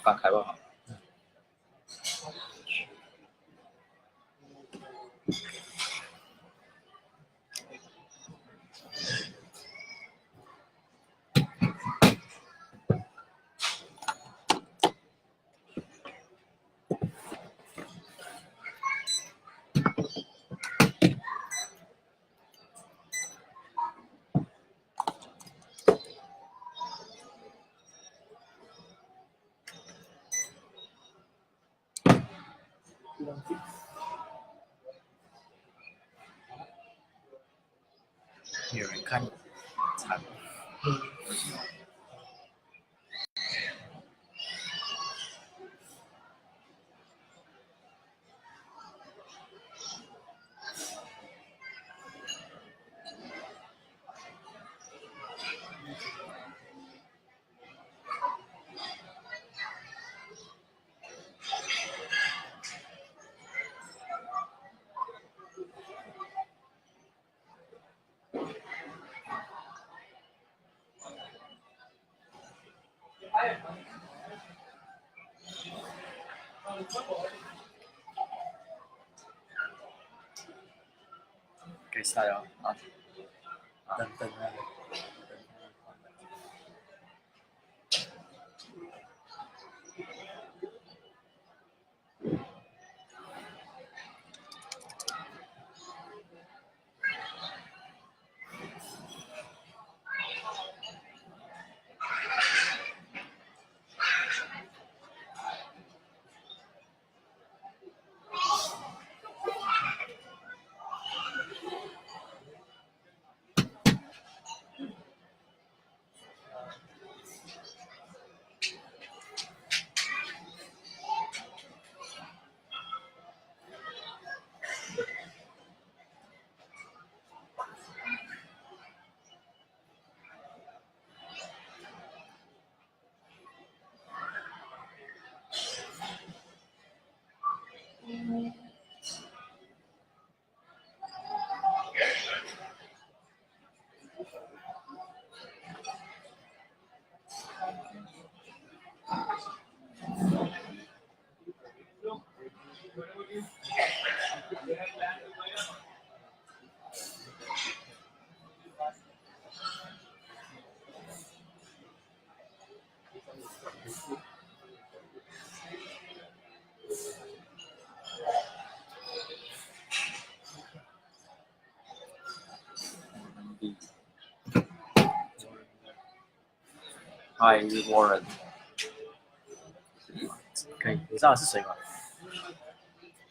放开不好。有人看惨。可以 start 了啊！等那个。Hi Warren， 可以，你知道是谁吗？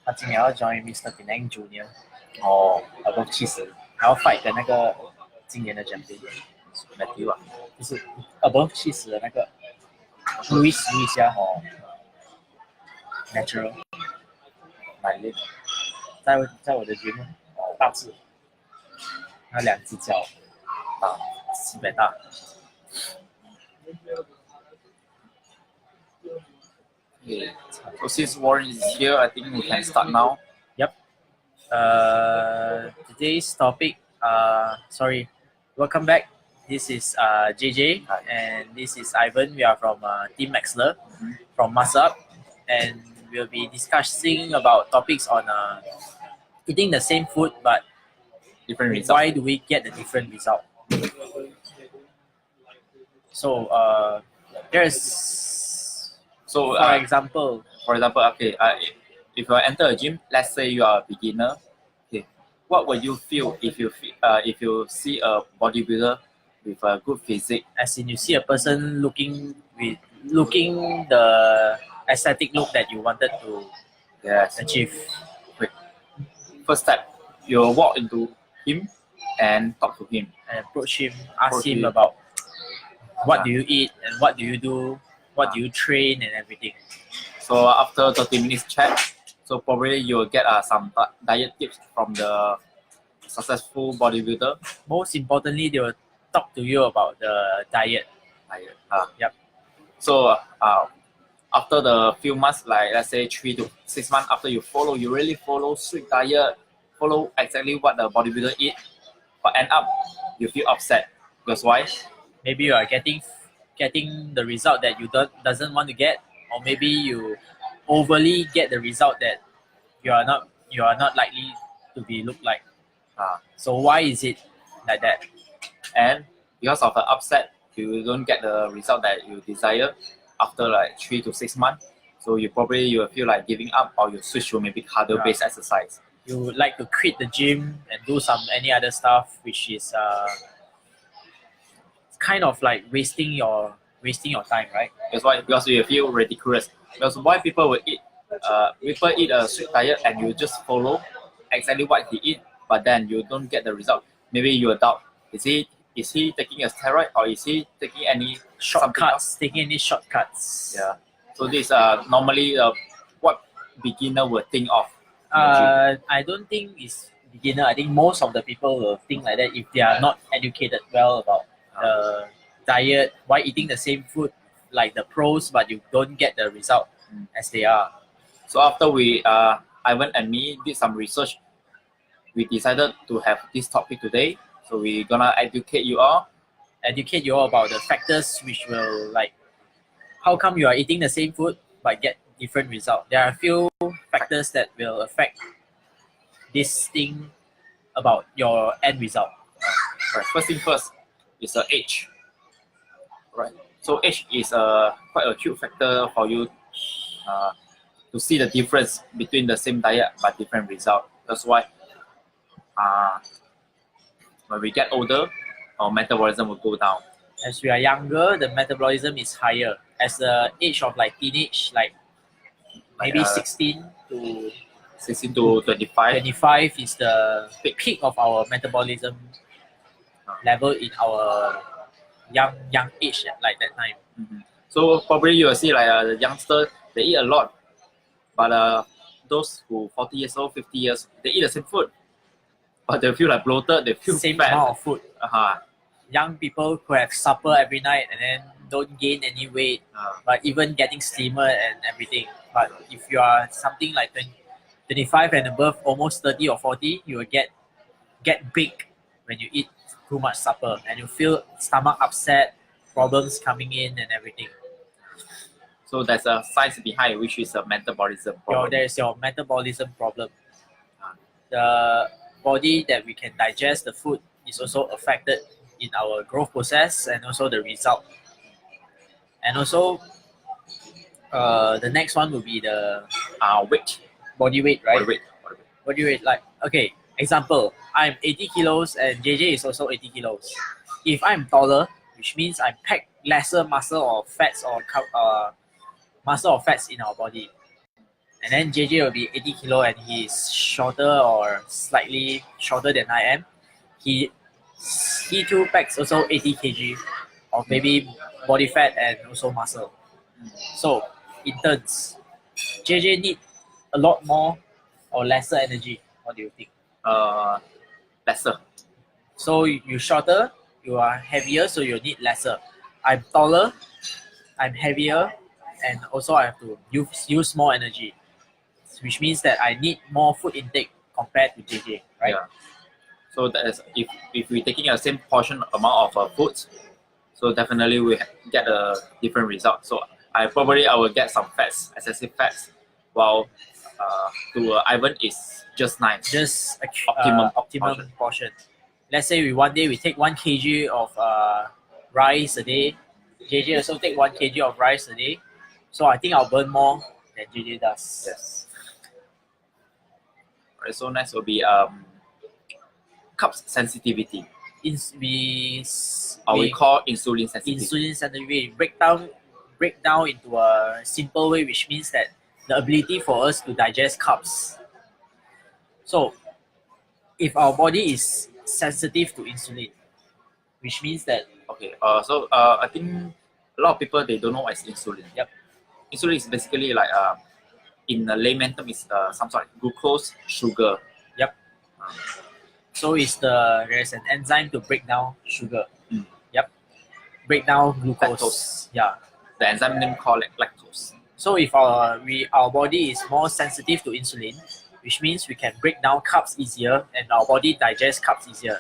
他今年要 join Mr. Penang Junior， 哦above 70，还要 fight 跟那个今年的 champion，Matthew 啊，就是 above 70的那个 Louis 啊，哦 ，natural， 来练，在我的 gym， 大致，那2只脚大，700大。Okay. So since Warren is here, I think we can start now. Yep. Today's topic. Welcome back. This is JJ and this is Ivan. We are from Team MusclesUP from MusclesUP, and we'll be discussing about topics on eating the same food but Different results. why do we get a different result? So for example, okay, if you enter a gym, let's say you are a beginner, okay, what would you feel if you see a bodybuilder with a good physique? As in you see a person looking the aesthetic look that you wanted to achieve. Quick. First step, you walk into him and talk to him. And approach him, ask him about what do you eat and what do you do, what do you train and everything. So after 30 minutes chat, so probably you will get some diet tips from the successful bodybuilder. Most importantly, they will talk to you about the diet. Yep. So after the few months, like let's say 3 to 6 months after you really follow strict diet, follow exactly what the bodybuilder eat, but end up you feel upset. Because why? Maybe you are getting the result that you doesn't want to get. or maybe you overly get the result that you are not likely to be look like. So why is it like that? And because of the upset, you don't get the result that you desire after like 3 to 6 months. So you will feel like giving up, or you switch to maybe cardio-based exercise. You would like to quit the gym and do any other stuff, which is kind of like wasting your time, right? That's why, because you feel ridiculous. Because why people eat a strict diet and you just follow exactly what he eat, but then you don't get the result. Maybe you doubt, is he taking a steroid, or is he taking any Shortcuts, taking any shortcuts. Yeah. So this normally what beginner would think of. I don't think it's beginner. I think most of the people will think like that if they are not educated well about the diet, why eating the same food like the pros, but you don't get the result as they are. So after we, Ivan and me did some research, we decided to have this topic today. So we're gonna educate you all about the factors which will, like, how come you are eating the same food but get different result. There are a few factors that will affect this thing about your end result. Right. First thing first is age. Right. So age is quite a huge factor for you to see the difference between the same diet but different result. That's why when we get older, our metabolism will go down. As we are younger, the metabolism is higher. As the age of like teenage, like maybe 16 to 25. 25 is the peak of our metabolism level in our young age, like that time. Mm-hmm. So probably you will see like the youngster, they eat a lot, but those who 40 years old, 50 years, they eat the same food, but they feel like bloated, they feel same fat. amount of food. Young people who have supper every night and then don't gain any weight, but even getting slimmer and everything. But if you are something like 25 and above, almost 30 or 40, you will get big when you eat too much supper, and you feel stomach upset, problems coming in and everything. So there's a science behind, which is a metabolism problem. There's your metabolism problem. The body that we can digest the food is also affected in our growth process and also the result. And also, the next one will be the weight. Body weight, right? Body weight. Like, okay, example, I'm 80 kilos and JJ is also 80 kilos. If I'm taller, which means I pack lesser muscle or fats in our body. And then JJ will be 80 kilo and he is shorter or slightly shorter than I am. He too packs also 80 kg of maybe body fat and also muscle. So in turns, JJ need a lot more or lesser energy. What do you think? Lesser. So you shorter, you are heavier, so you need lesser. I'm taller, I'm heavier, and also I have to use more energy, which means that I need more food intake compared to JJ, right? Yeah. So that is, if we're taking the same portion amount of food, so definitely we get a different result. So I will get some fats, excessive fats, while to Ivan is just nice. Just optimum portion. Let's say one day we take 1 kg of rice a day. JJ also take 1 kg of rice a day. So I think I'll burn more than JJ does. Yes. Alright, so next will be carbs sensitivity. We call insulin sensitivity. Insulin sensitivity break down into a simple way, which means that the ability for us to digest carbs. So if our body is sensitive to insulin, which means that I think a lot of people, they don't know what is insulin. Yep. Insulin is basically like in the layman term is some sort of glucose sugar. Yep. So there's an enzyme to break down sugar. Yep. Break down glucose. Lactose. Yeah. The enzyme name called lactose. So if our body is more sensitive to insulin, which means we can break down carbs easier and our body digests carbs easier.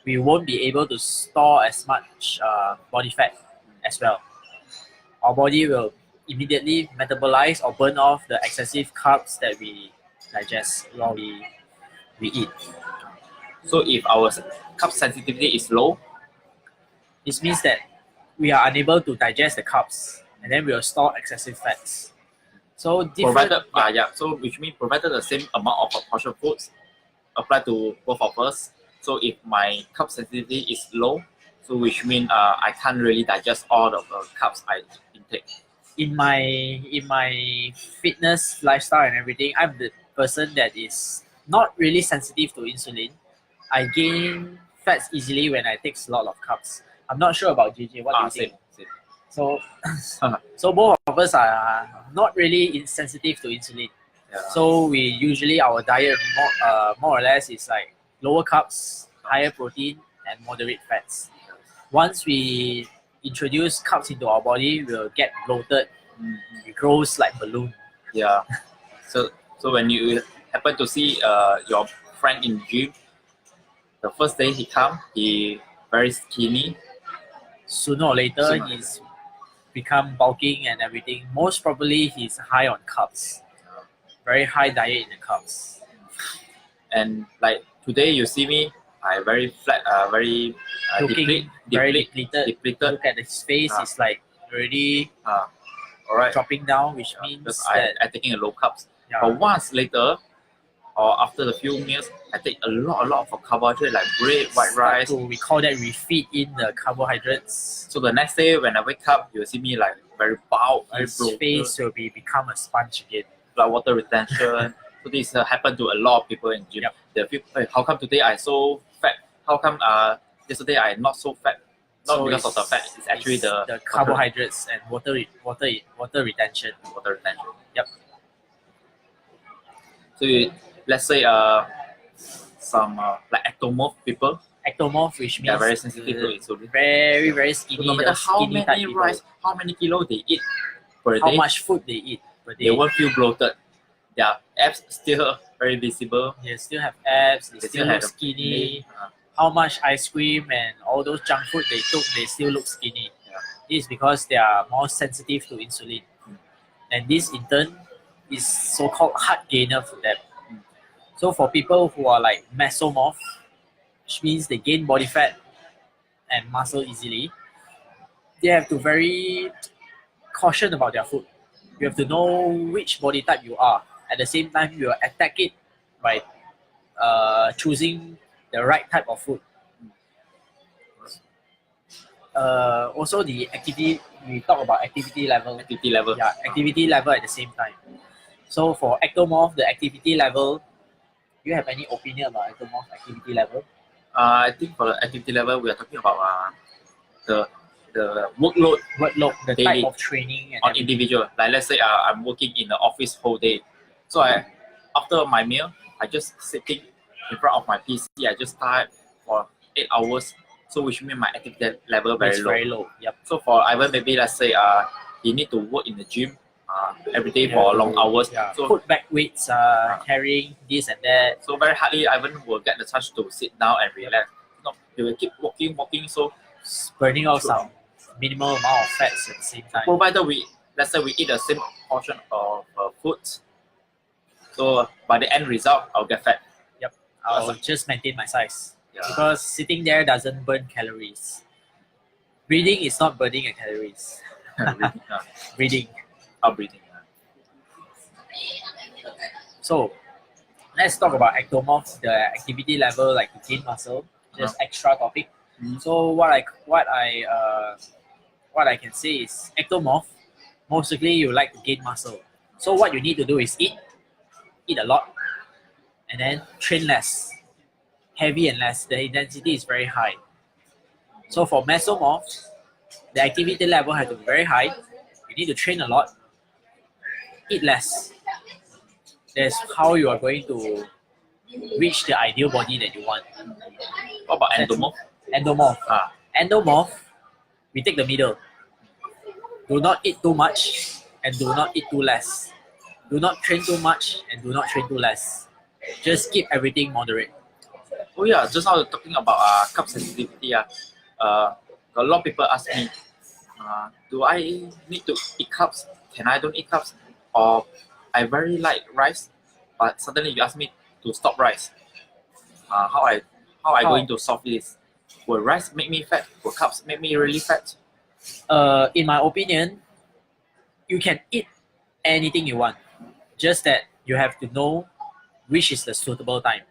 We won't be able to store as much body fat as well. Our body will immediately metabolize or burn off the excessive carbs that we digest while we eat. So if our carb sensitivity is low, This means that we are unable to digest the carbs, and then we will store excessive fats. So provided so which means provided the same amount of portion foods apply to both of us. So if my carb sensitivity is low, so which means I can't really digest all of the carbs I intake. In my fitness lifestyle and everything, I'm the person that is not really sensitive to insulin. I gain fats easily when I take a lot of carbs. I'm not sure about JJ. What do you think? Same. So, so both of us are not really sensitive to insulin. Yeah. So we usually our diet more or less is like lower carbs, higher protein, and moderate fats. Once we introduce carbs into our body, we'll get bloated. It grows like balloon. Yeah. So when you happen to see your friend in gym, the first day he come, he very skinny. Sooner or later, he's become bulking and everything. Most probably, he's high on carbs. Very high diet in the carbs. And like today, you see me, I very flat, very looking very depleted. Look at his face; it's like already alright, dropping down, which means that I taking a low carbs. Yeah. But once later, or after the few meals, I take a lot of carbohydrate like bread, white rice. So we call that we feed in the carbohydrates. So the next day when I wake up, you'll see me like very bulk, very his face will become a sponge again. Blood water retention. So this happen to a lot of people in gym. Yep. They feel, hey, how come today I so fat? How come yesterday I not so fat? Not so because of the fat. It's actually the carbohydrates and water retention. Water retention. Yep. So let's say some like ectomorph people. Ectomorph, which means they're very sensitive to insulin. Very skinny. So no matter how many rice, how many kilo they eat per day, how much food they eat per day, they won't feel bloated. Their abs still very visible. They still have abs. They still look skinny. How much ice cream and all those junk food they took, they still look skinny. Yeah. This is because they are more sensitive to insulin, and this in turn is so-called heart gainer for them. So for people who are like mesomorph, which means they gain body fat and muscle easily, they have to very caution about their food. You have to know which body type you are. At the same time, you attack it by choosing the right type of food. Also the activity, we talk about activity level. Yeah, activity level at the same time. So for ectomorph, the activity level, do you have any opinion about ectomorph activity level? I think for the activity level, we are talking about the workload, the daily, type of training and on individual. Like let's say I'm working in the office whole day, so after my meal, I just sitting in front of my PC. I just start for 8 hours. So which means my activity level very low. Yep. So for Ivan, maybe let's say he need to work in the gym every day for long hours. Yeah. So put back weights, carrying this and that. So very hardly Ivan will get the chance to sit down and relax. No, he will keep walking. So burning off some minimal amount of fats at the same time. Provided let's say we eat the same portion of food, so by the end result, I'll get fat. Yep, I'll just maintain my size. Yeah. Because sitting there doesn't burn calories. Breathing is not burning calories. Breathing. Breathing. So let's talk about ectomorphs, the activity level, like to gain muscle. Just extra topic. So what I can say is ectomorph, mostly you like to gain muscle. So what you need to do is eat a lot, and then train less, heavy and less. The intensity is very high. So for mesomorphs, the activity level has to be very high. You need to train a lot, eat less. That's how you are going to reach the ideal body that you want. What about endomorph? Endomorph, we take the middle. Do not eat too much and do not eat too less. Do not train too much and do not train too less. Just keep everything moderate. Oh yeah, just now talking about carb sensitivity. A lot of people ask me, do I need to eat carbs can I don't eat carbs? Or I very like rice, but suddenly you ask me to stop rice. How I going to solve this? Will rice make me fat? Will carbs make me really fat? In my opinion, you can eat anything you want. Just that you have to know which is the suitable time.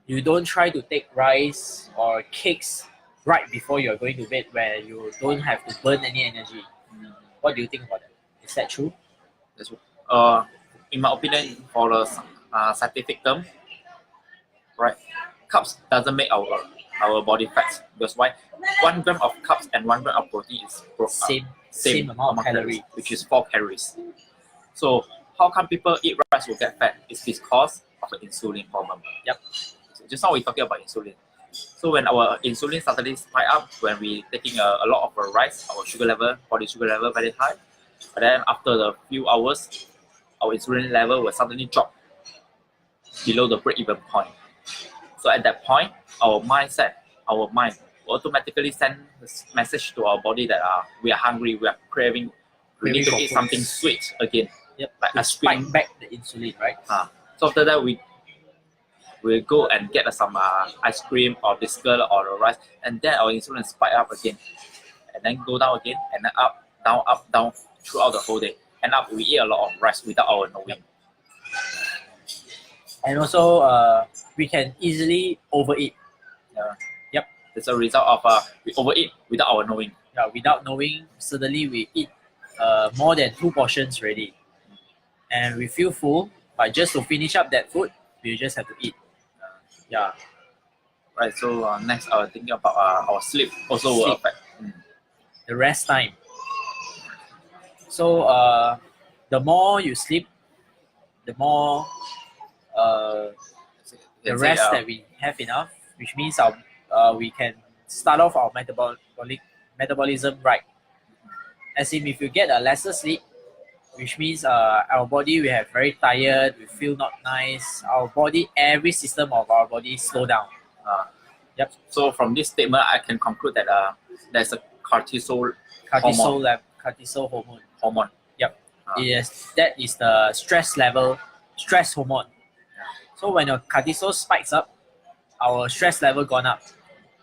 You don't try to take rice or cakes right before you're going to bed where you don't have to burn any energy. What do you think about that? Is that true? That's in my opinion, for the scientific term, right? Carbs doesn't make our body fat, because why? 1 gram of carbs and 1 gram of protein is Same amount of calories. which is 4 calories. So how come people eat rice will get fat? It's because of the insulin problem. Yep. So just now we're talking about insulin. So when our insulin suddenly spike up, when we taking a lot of rice, our sugar level, body sugar level very high. But then after the few hours, our insulin level will suddenly drop below the break-even point. So at that point, our mind will automatically send this message to our body that we are hungry, we are craving, we need to eat something sweet again. Yep. Like to ice cream. spike back the insulin, right? So after that, we'll go and get some ice cream or biscuit or the rice, and then our insulin spike up again, and then go down again, and then up, down throughout the whole day. And up, we eat a lot of rice without our knowing. And also, we can easily overeat. Yep. It's a result of we overeat without our knowing. Yeah, without knowing, suddenly we eat more than 2 portions already. And we feel full, but just to finish up that food, we just have to eat. Yeah. Right, so next I was thinking about our sleep also will Sleep. affect. The rest time. So the more you sleep, the more the rest that we have enough, which means we can start off our metabolism right. As in, if you get a lesser sleep, which means our body we have very tired, we feel not nice. Our body, every system of our body slow down. Yep. So from this statement, I can conclude that there's a cortisol hormone. Yep. Yes, that is the stress hormone. So when your cortisol spikes up, our stress level gone up,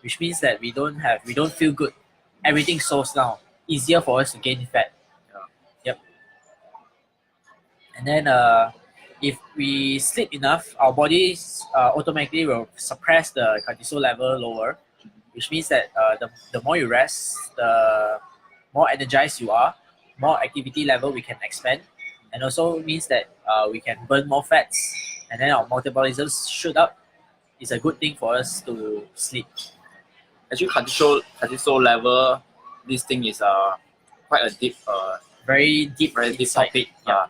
which means that we don't feel good. Everything slows down. Easier for us to gain fat. Yep. And then if we sleep enough, our bodies automatically will suppress the cortisol level lower, which means that the more you rest, the more energized you are, more activity level we can expand, and also means that we can burn more fats, and then our metabolism shoot up. It's a good thing for us to sleep. Actually, cortisol level, this thing is quite a deep, very deep topic. Yeah.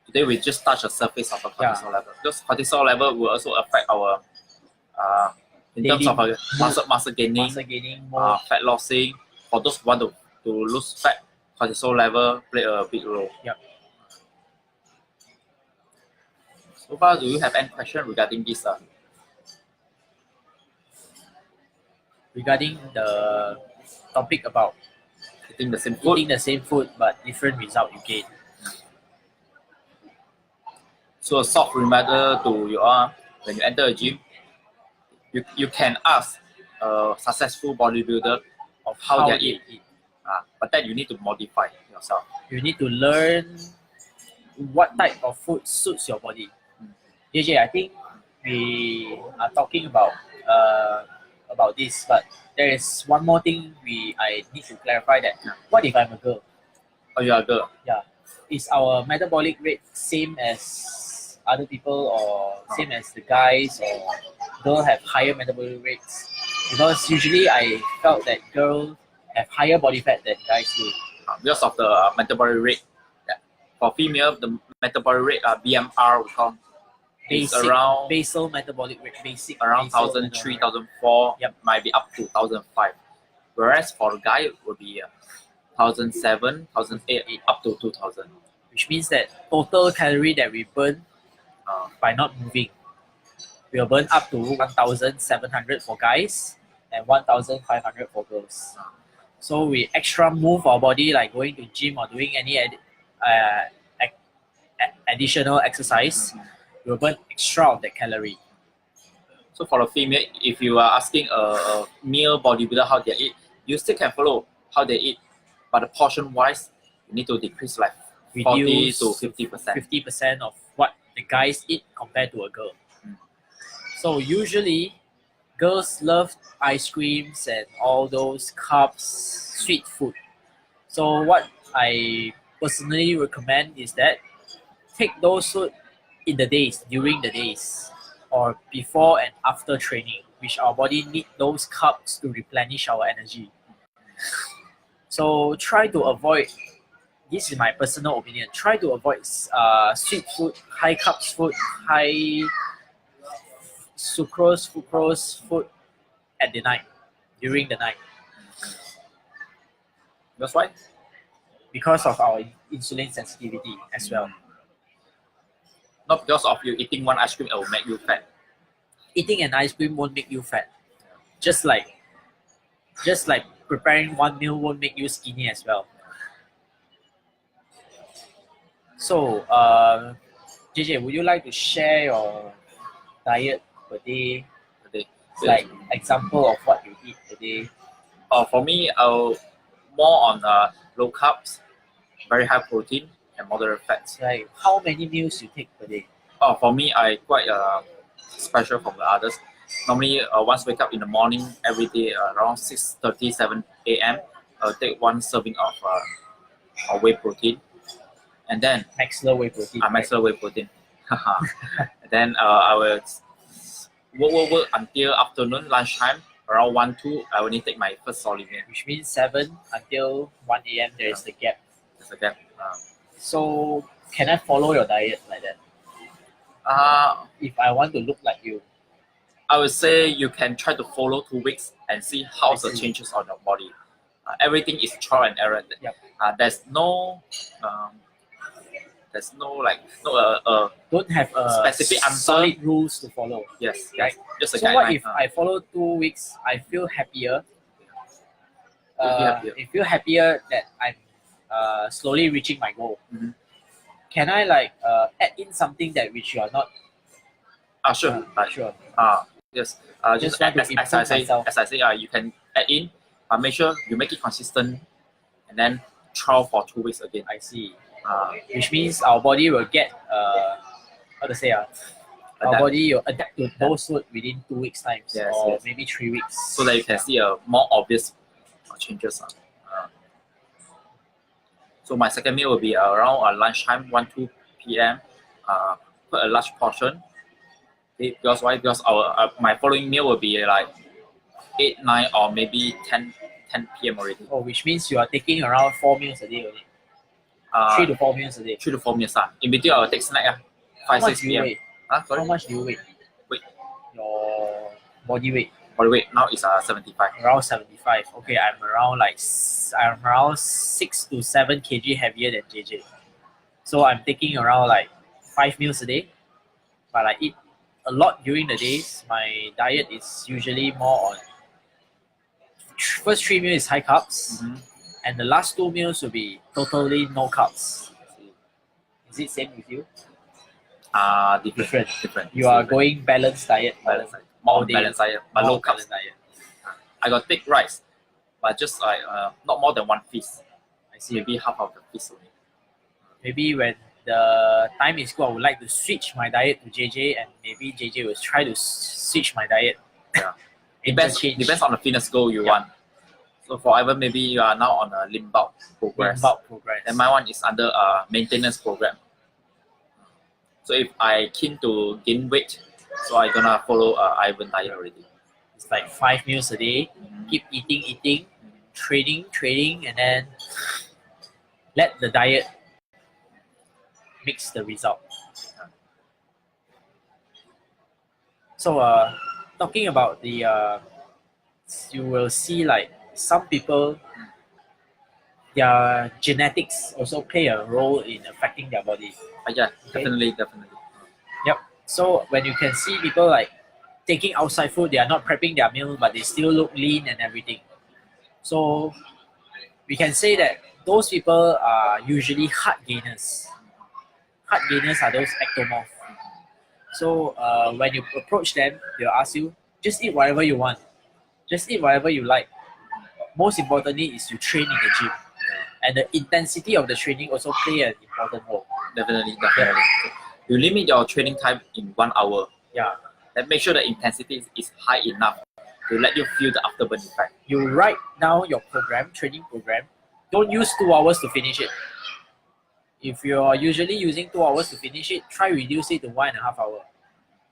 Today we just touch the surface of the cortisol level. Because cortisol level will also affect our in terms of muscle gaining, fat losing. For those who want to lose fat, cortisol level play a big role. Yep. So far, do you have any question regarding this? Regarding the topic about Eating the same food, but different result you gain. So a soft reminder to you all, when you enter a gym, you can ask a successful bodybuilder of how they eat. But then you need to modify yourself. You need to learn what type of food suits your body. JJ, I think we are talking about this, but there is one more thing I need to clarify that. What if I'm a girl? Oh, you're a girl? Yeah. Is our metabolic rate same as other people, or same as the guys, or girls have higher metabolic rates? Because usually I felt that girls have higher body fat than guys do. Because of the metabolic rate. Yeah. For female, the metabolic rate, BMR, we call around basal metabolic rate, around 1,003, 1,004, might be up to 1,005. Whereas for the guy, it will be 1,007, 1,008, up to 2,000. Which means that total calorie that we burn by not moving, we'll burn up to 1,700 for guys and 1,500 for girls. So we extra move our body, like going to gym or doing any additional exercise, you'll burn extra of that calorie. So for the female, if you are asking a male bodybuilder how they eat, you still can follow how they eat, but the portion wise, you need to decrease like 40 to 50%. 50% of what the guys eat compared to a girl. So usually, girls love ice creams and all those carbs, sweet food. So what I personally recommend is that take those food in the days, during the days, or before and after training, which our body need those carbs to replenish our energy. So try to avoid, this is my personal opinion, try to avoid sweet food, high carbs food, high fructose food at the night, during the night. That's why? Because of our insulin sensitivity as well. Not because of you eating one ice cream, it will make you fat. Eating an ice cream won't make you fat. Just like preparing one meal won't make you skinny as well. So, JJ, would you like to share your diet per day? Like example of what you eat per day? For me, I'll more on low carbs, very high protein, and moderate fats. Like how many meals you take per day? For me, I quite special from the others. Normally, once wake up in the morning, every day around 6:30, 7 a.m., I'll take one serving of whey protein. And then MuscleUP whey protein. MuscleUP whey protein. Then I will work until afternoon, lunchtime, around 1, 2, I only take my first solid meal. Which means 7 until 1 a.m. there is the gap. There's a gap. So can I follow your diet like that? If I want to look like you, I would say you can try to follow 2 weeks and see how the changes on your body. Everything is trial and error. Yep. There's no don't have a specific answer. solid rules to follow. Yes, right. Just a so guideline. What if I follow 2 weeks? I feel happier. I feel happier that I'm slowly reaching my goal. Mm-hmm. Can I add in something that which you are not? Sure. Sure. Yes. Just as, want to as I say, myself. you can add in, but make sure you make it consistent, and then trial for 2 weeks again. I see. Which means our body will get how to say our body will adapt to those food within 2 weeks time, or maybe 3 weeks, so that you can see a more obvious changes. So my second meal will be around lunchtime, 1, 2 p.m. Put a large portion. Okay, because why? Because our my following meal will be like 8, 9, or maybe 10 p.m. already. Oh, which means you are taking around 4 meals a day only. 3 to 4 meals a day. 3 to 4 meals. In between, I will take snack. 5, 6 p.m. How much do you weigh? Your body weight. Body weight now is 75. Around 75. Okay, I'm around 6 to 7 kg heavier than JJ. So I'm taking around 5 meals a day, but I eat a lot during the days. My diet is usually more on first 3 meals is high carbs, and the last 2 meals will be totally no carbs. Is it same with you? Different. You are going balanced diet. More balanced diet, but low carbs diet. I got take rice, but just not more than 1 piece. I see. Maybe half of the piece only. Maybe when the time is good, I would like to switch my diet to JJ, and maybe JJ will try to switch my diet. Yeah. Depends on the fitness goal you want. So for Ivan, maybe you are now on a lean bulk progress. And my one is under a maintenance program. So if I keen to gain weight, so I gonna follow Ivan diet already. It's like 5 meals a day. Keep eating, training, and then let the diet mix the result. So talking about the you will see some people, their genetics also play a role in affecting their body. Yeah, definitely. Yep. So when you can see people taking outside food, they are not prepping their meal, but they still look lean and everything. So we can say that those people are usually heart gainers. Heart gainers are those ectomorph. So when you approach them, they'll ask you, just eat whatever you want. Just eat whatever you like. Most importantly is you train in the gym. And the intensity of the training also play an important role. Definitely. You limit your training time in 1 hour. Yeah. And make sure the intensity is high enough to let you feel the afterburn effect. You write down your training program. Don't use 2 hours to finish it. If you're usually using 2 hours to finish it, try reduce it to 1.5 hours.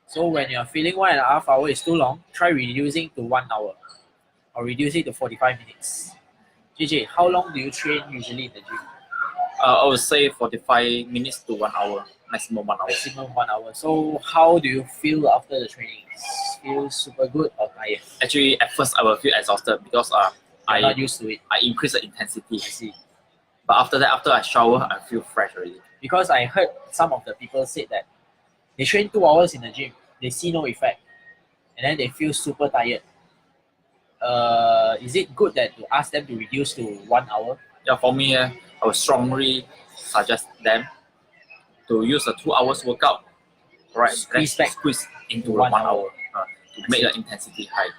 So when you're feeling 1.5 hours is too long, try reducing to 1 hour. Or reduce it to 45 minutes. JJ, how long do you train usually in the gym? I would say 45 minutes to 1 hour, maximum 1 hour. Maximum 1 hour. So how do you feel after the training? Feel super good or tired? Actually, at first I will feel exhausted because I'm not used to it. I increase the intensity. I see. But after that, after I shower, I feel fresh already. Because I heard some of the people said that they train 2 hours in the gym, they see no effect, and then they feel super tired. Is it good that to ask them to reduce to 1 hour? Yeah, for me, I would strongly suggest them to use a 2 hours workout, right? Squeeze into 1 hour to make the intensity high.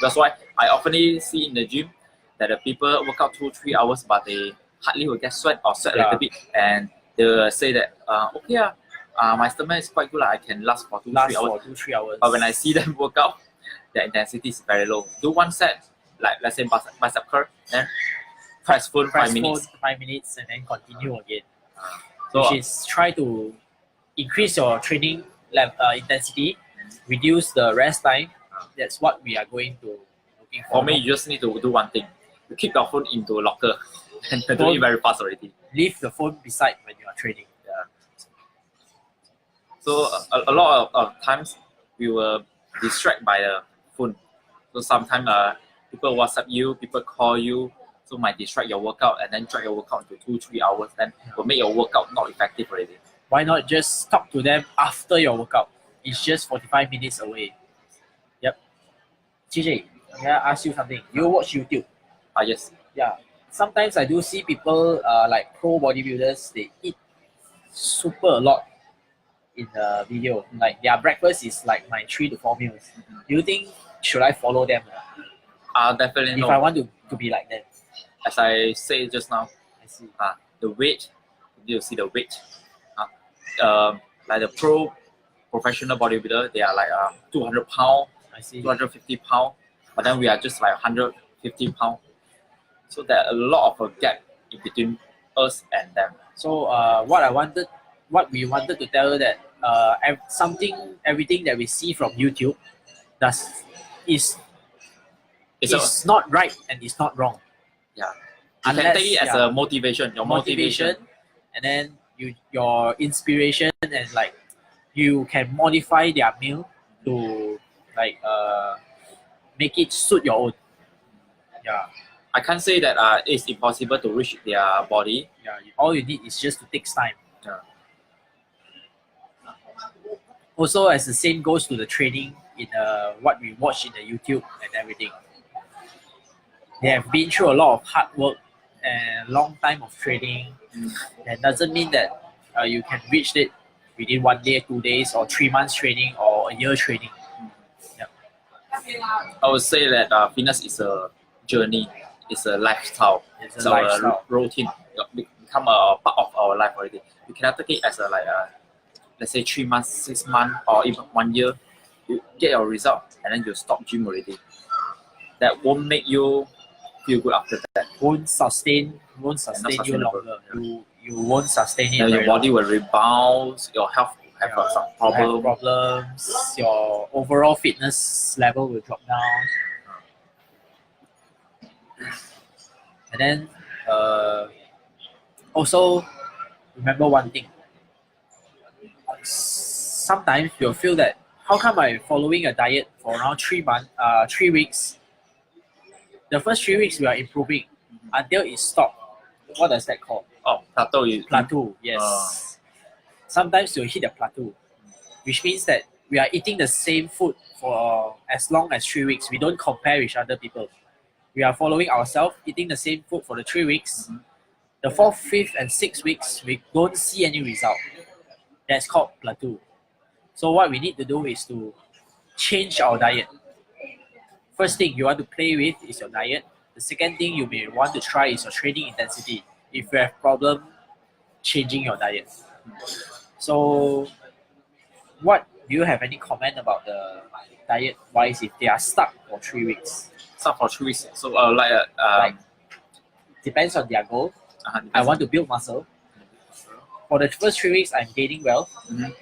That's why I often see in the gym that the people work out 2-3 hours, but they hardly will get sweat or sweat a little bit, and they will say that okay, my stomach is quite good, I can last for 2-3 hours. 2-3 hours. But when I see them work out, the intensity is very low. Do one set, like let's say bicep curl, then press phone 5 minutes. 5 minutes and then continue again. So Which is try to increase your training intensity, reduce the rest time. That's what we are going to looking for. for me, you just need to do one thing. You keep your phone into a locker and do it very fast already. Leave the phone beside when you are training. Yeah. So a lot of times we will distract by the phone. So sometimes people WhatsApp you, people call you, so might distract your workout and then drag your workout into 2-3 hours. Then will make your workout not effective already. Why not just talk to them after your workout? It's just 45 minutes away. Yep. TJ, may I ask you something? You watch YouTube? Yes. Yeah. Sometimes I do see people like pro bodybuilders, they eat super a lot in the video. Like their breakfast is like my 3 to 4 meals. Do you think should I follow them? Definitely If no. I want to be like them. As I said just now, I see. the weight, you see the weight. Like the professional bodybuilder, they are like 200 pounds, I see. 250 pounds, but then we are just like 150 pounds. So there are a lot of a gap in between us and them. So what we wanted to tell that everything that we see from YouTube is not right and it's not wrong. Yeah. You can take it as a motivation, your motivation. And then your inspiration, and like you can modify their meal to like make it suit your own. Yeah. I can't say that it's impossible to reach their body. Yeah. All you need is just to take time. Yeah. Also, as the same goes to the training in what we watch in the YouTube and everything. They have been through a lot of hard work and long time of training. That doesn't mean that you can reach it within 1 day, 2 days, or 3 months training, or a year training. Yeah. I would say that fitness is a journey, it's a lifestyle, It's a lifestyle. routine, become a part of our life already. You cannot take it as a let's say 3 months, 6 months, or even 1 year. You get your result and then you stop gym already. That won't make you feel good after that. Won't sustain you sustainable. longer. You won't sustain it. Then your very body long. will rebound, your health will have some problem. Have problems. Your overall fitness level will drop down. And then also remember one thing. Sometimes you'll feel that how come I'm following a diet for around 3 weeks? The first 3 weeks we are improving until it stopped. What does that call? Oh, Plateau, yes. Sometimes you'll hit a plateau, which means that we are eating the same food for as long as 3 weeks. We don't compare with other people. We are following ourselves, eating the same food for the 3 weeks. The 4th, 5th, and 6th weeks, we don't see any result. That's called plateau. So what we need to do is to change our diet. First thing you want to play with is your diet. The second thing you may want to try is your training intensity. If you have problem changing your diet. So what do you have any comment about the diet wise if they are stuck for 3 weeks? Stuck for 3 weeks. So Like, depends on their goal. I want to build muscle. For the first 3 weeks, I'm gaining well.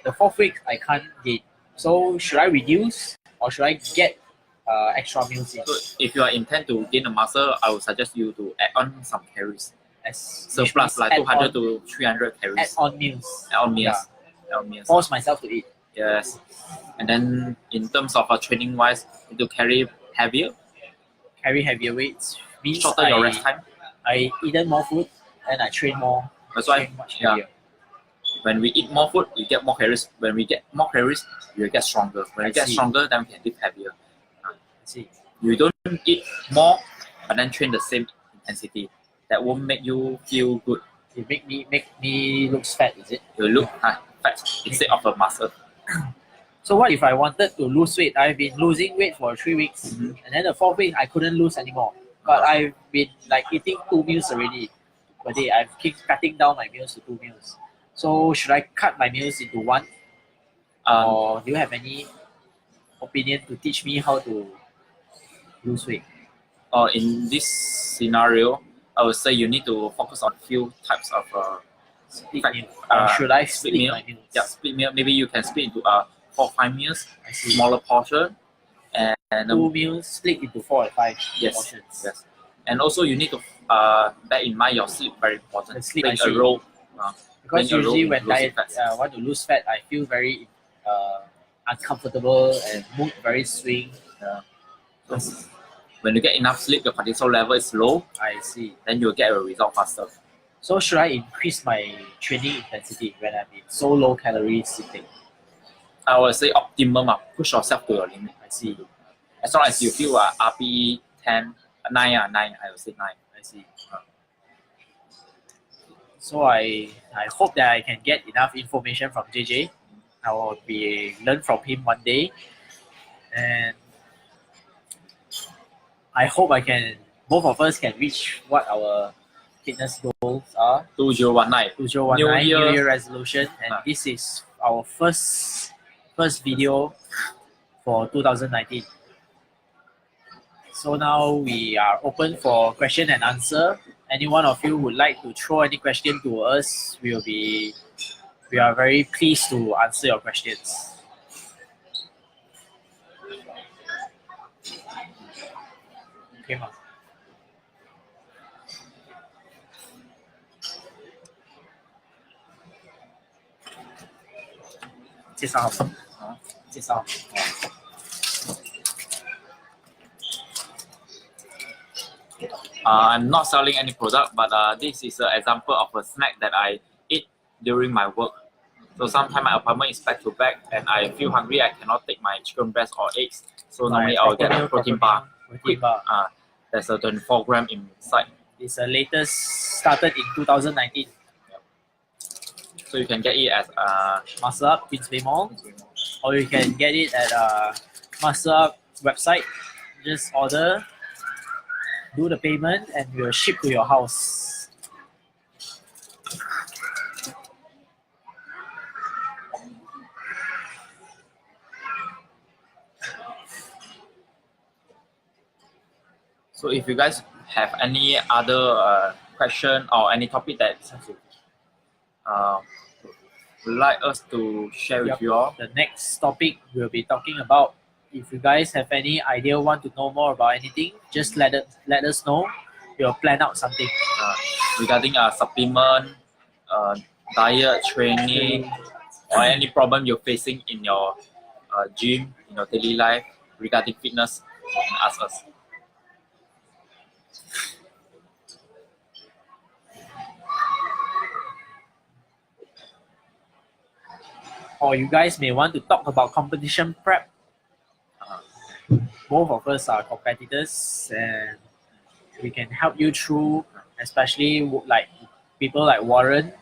The 4th week, I can't gain. So should I reduce or should I get extra meals in? So if you are intent to gain a muscle, I would suggest you to add on some calories. So plus like 200 to 300 calories. Add on meals. Add on meals. Add on meals. Force myself to eat. Yes. And then in terms of training wise, you need to carry heavier. Carry heavier weights. Means Shorter your rest time. I eat more food and I train more. That's why much heavier. When we eat more food, we get more calories. When we get more calories, we get stronger. When we get stronger, then we can lift heavier. You don't eat more, but then train the same intensity. That won't make you feel good. It make me looks fat, is it? You look fat instead of a muscle. So what if I wanted to lose weight? I've been losing weight for 3 weeks, and then the 4th week I couldn't lose anymore. But I've been like eating 2 meals already per day. I've keep cutting down my meals to 2 meals. So should I cut my meals into 1? Or do you have any opinion to teach me how to lose weight? In this scenario, I would say you need to focus on few types of split meal. Should I split my meals? Yeah, split meal. Maybe you can split into 4 or 5 meals, smaller portion, and 2 meals split into 4 or 5 portions. Yes. And also you need to bear in mind your sleep very important. The sleep, Playing a role. Because usually when I want to lose fat, I feel very uncomfortable and mood very swing. So when you get enough sleep, your cortisol level is low. I see. Then you'll get a result faster. So should I increase my training intensity when I'm in so low calorie sitting? I would say optimum. Push yourself to your limit. I see. As long as you feel RPE 10, 9, I would say 9. I see. So I hope that I can get enough information from JJ. I will learn from him one day, and I hope both of us can reach what our fitness goals are. 2019. 2019 New Year resolution, and this is our first video for 2019. So now we are open for question and answer. Any one of you would like to throw any question to us, we are very pleased to answer your questions. Okay, ma. I'm not selling any product, but this is an example of a snack that I eat during my work. So sometimes my appointment is back to back and I feel hungry, I cannot take my chicken breast or eggs. So normally I'll get a protein bar. There's a 24 gram inside. It's the latest, started in 2019. So you can get it at MusclesUP, Queensway Mall, or you can get it at MusclesUP website. Just order, do the payment, and we'll ship to your house. So if you guys have any other question or any topic that would like us to share with you all, the next topic we'll be talking about. If you guys have any idea, want to know more about anything, just let us know. We'll plan out something regarding supplement, diet, training, or any problem you're facing in your gym, in your daily life regarding fitness. You can ask us. Or you guys may want to talk about competition prep. Both of us are competitors and we can help you through, especially like people like Warren.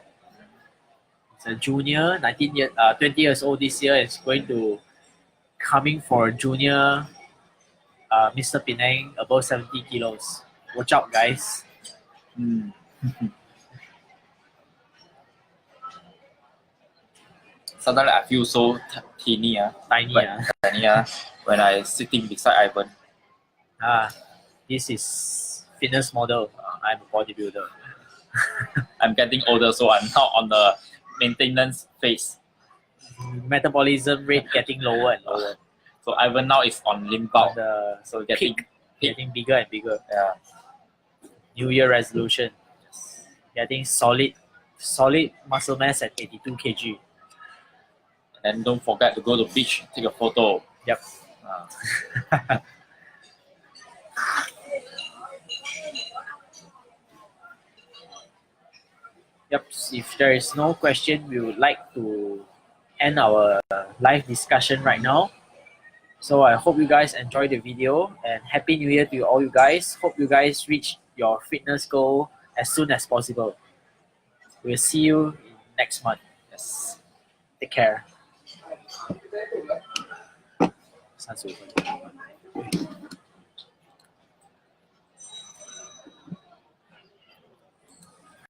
He's a junior, 20 years old this year. Is going to coming for junior Mr. Penang above 70 kilos. Watch out, guys. Mm. Sometimes I feel so teeny, Tiny. tiny when I sitting beside Ivan. This is fitness model. I'm a bodybuilder. I'm getting older, so I'm not on the maintenance phase. Metabolism rate getting lower and lower. So Ivan now is on limp On out, the so getting getting bigger and bigger. yeah. New Year resolution. Getting solid muscle mass at 82 kg. And don't forget to go to the beach, take a photo. Yep. Yep. If there is no question, we would like to end our live discussion right now. So I hope you guys enjoyed the video and Happy New Year to all you guys. Hope you guys reach your fitness goal as soon as possible. We'll see you next month. Yes. Take care. 35